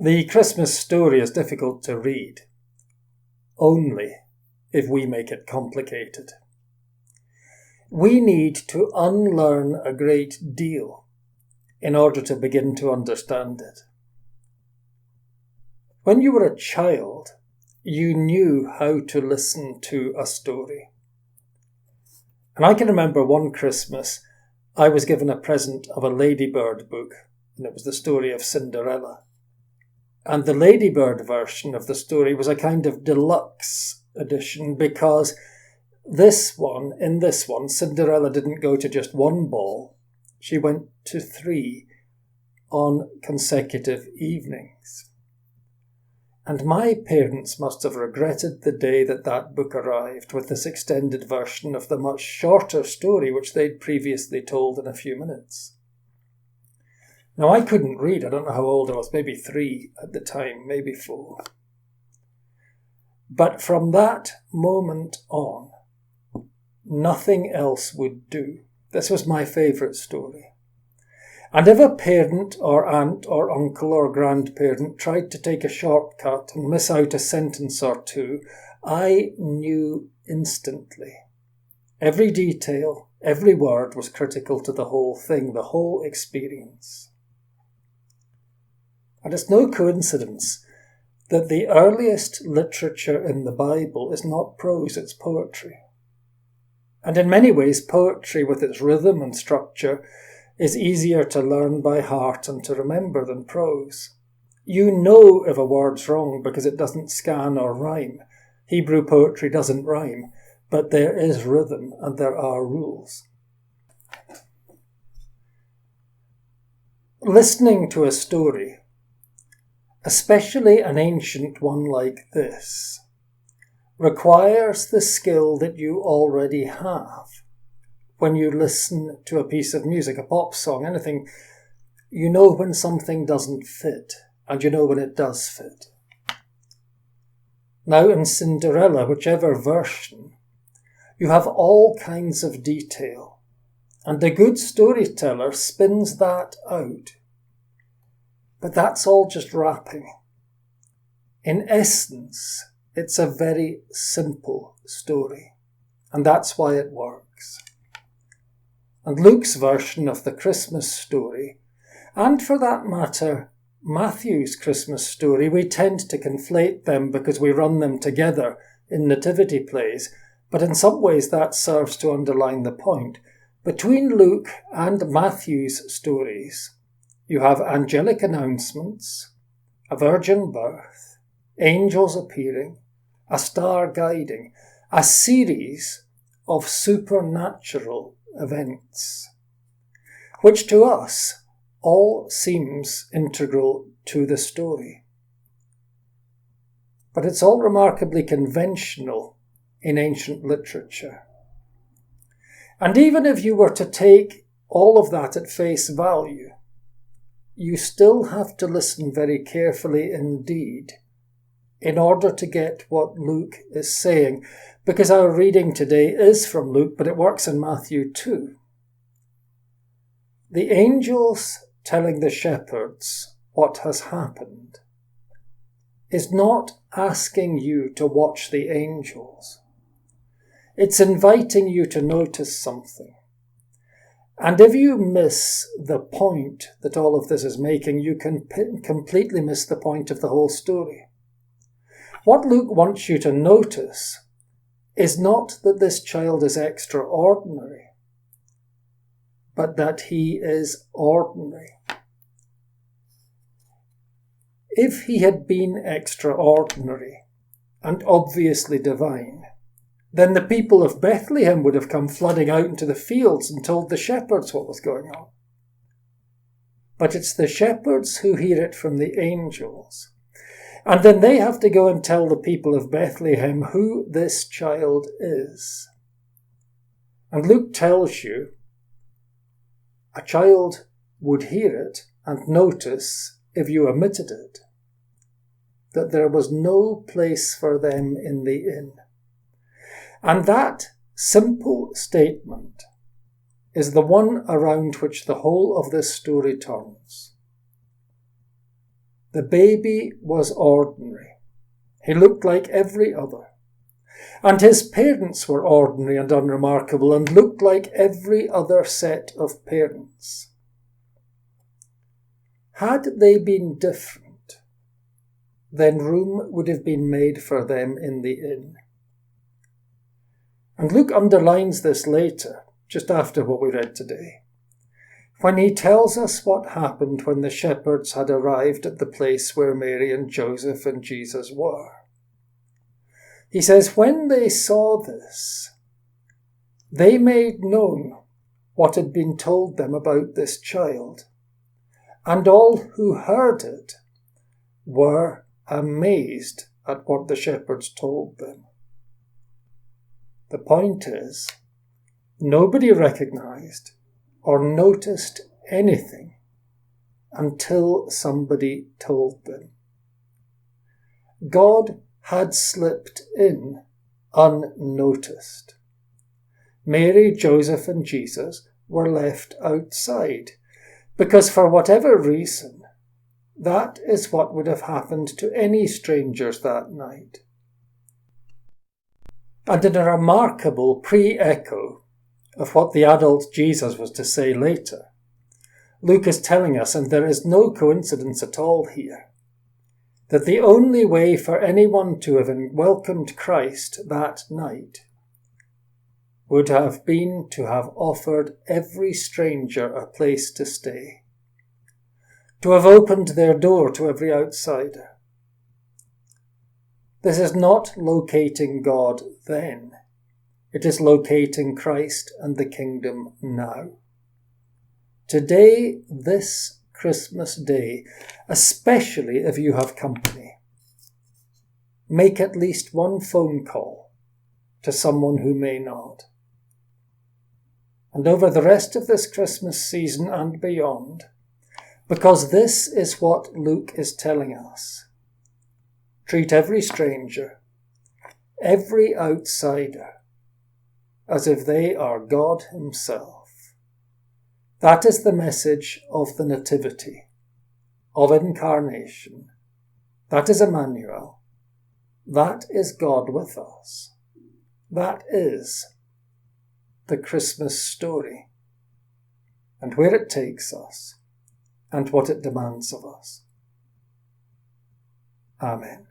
The Christmas story is difficult to read, only if we make it complicated. We need to unlearn a great deal in order to begin to understand it. When you were a child, you knew how to listen to a story. And I can remember one Christmas, I was given a present of a Ladybird book, and it was the story of Cinderella. And the Ladybird version of the story was a kind of deluxe edition because in this one, Cinderella didn't go to just one ball. She went to 3 on consecutive evenings. And my parents must have regretted the day that book arrived with this extended version of the much shorter story which they'd previously told in a few minutes. Now, I couldn't read. I don't know how old I was, maybe 3 at the time, maybe 4. But from that moment on, nothing else would do. This was my favourite story. And if a parent or aunt or uncle or grandparent tried to take a shortcut and miss out a sentence or two, I knew instantly. Every detail, every word was critical to the whole thing, the whole experience. And it's no coincidence that the earliest literature in the Bible is not prose, it's poetry. And in many ways, poetry with its rhythm and structure is easier to learn by heart and to remember than prose. You know if a word's wrong because it doesn't scan or rhyme. Hebrew poetry doesn't rhyme, but there is rhythm and there are rules. Listening to a story, especially an ancient one like this, requires the skill that you already have. When you listen to a piece of music, a pop song, anything, you know when something doesn't fit, and you know when it does fit. Now in Cinderella, whichever version, you have all kinds of detail, and a good storyteller spins that out. But that's all just wrapping. In essence, it's a very simple story, and that's why it works. And Luke's version of the Christmas story, and for that matter, Matthew's Christmas story, we tend to conflate them because we run them together in nativity plays, but in some ways that serves to underline the point. Between Luke and Matthew's stories, you have angelic announcements, a virgin birth, angels appearing, a star guiding, a series of supernatural events, which to us all seems integral to the story. But it's all remarkably conventional in ancient literature. And even if you were to take all of that at face value, you still have to listen very carefully indeed in order to get what Luke is saying, because our reading today is from Luke, but it works in Matthew too. The angels telling the shepherds what has happened is not asking you to watch the angels. It's inviting you to notice something. And if you miss the point that all of this is making, you can completely miss the point of the whole story. What Luke wants you to notice is not that this child is extraordinary, but that he is ordinary. If he had been extraordinary and obviously divine, then the people of Bethlehem would have come flooding out into the fields and told the shepherds what was going on. But it's the shepherds who hear it from the angels. And then they have to go and tell the people of Bethlehem who this child is. And Luke tells you a child would hear it and notice, if you omitted it, that there was no place for them in the inn. And that simple statement is the one around which the whole of this story turns. The baby was ordinary. He looked like every other. And his parents were ordinary and unremarkable and looked like every other set of parents. Had they been different, then room would have been made for them in the inn. And Luke underlines this later, just after what we read today, when he tells us what happened when the shepherds had arrived at the place where Mary and Joseph and Jesus were. He says, when they saw this, they made known what had been told them about this child, and all who heard it were amazed at what the shepherds told them. The point is, nobody recognized or noticed anything until somebody told them. God had slipped in unnoticed. Mary, Joseph, and Jesus were left outside, because for whatever reason, that is what would have happened to any strangers that night. And in a remarkable pre-echo of what the adult Jesus was to say later, Luke is telling us, and there is no coincidence at all here, that the only way for anyone to have welcomed Christ that night would have been to have offered every stranger a place to stay, to have opened their door to every outsider. This is not locating God then. It is locating Christ and the kingdom now. Today, this Christmas Day, especially if you have company, make at least one phone call to someone who may not. And over the rest of this Christmas season and beyond, because this is what Luke is telling us, treat every stranger, every outsider, as if they are God himself. That is the message of the Nativity, of Incarnation. That is Emmanuel. That is God with us. That is the Christmas story, and where it takes us, and what it demands of us. Amen.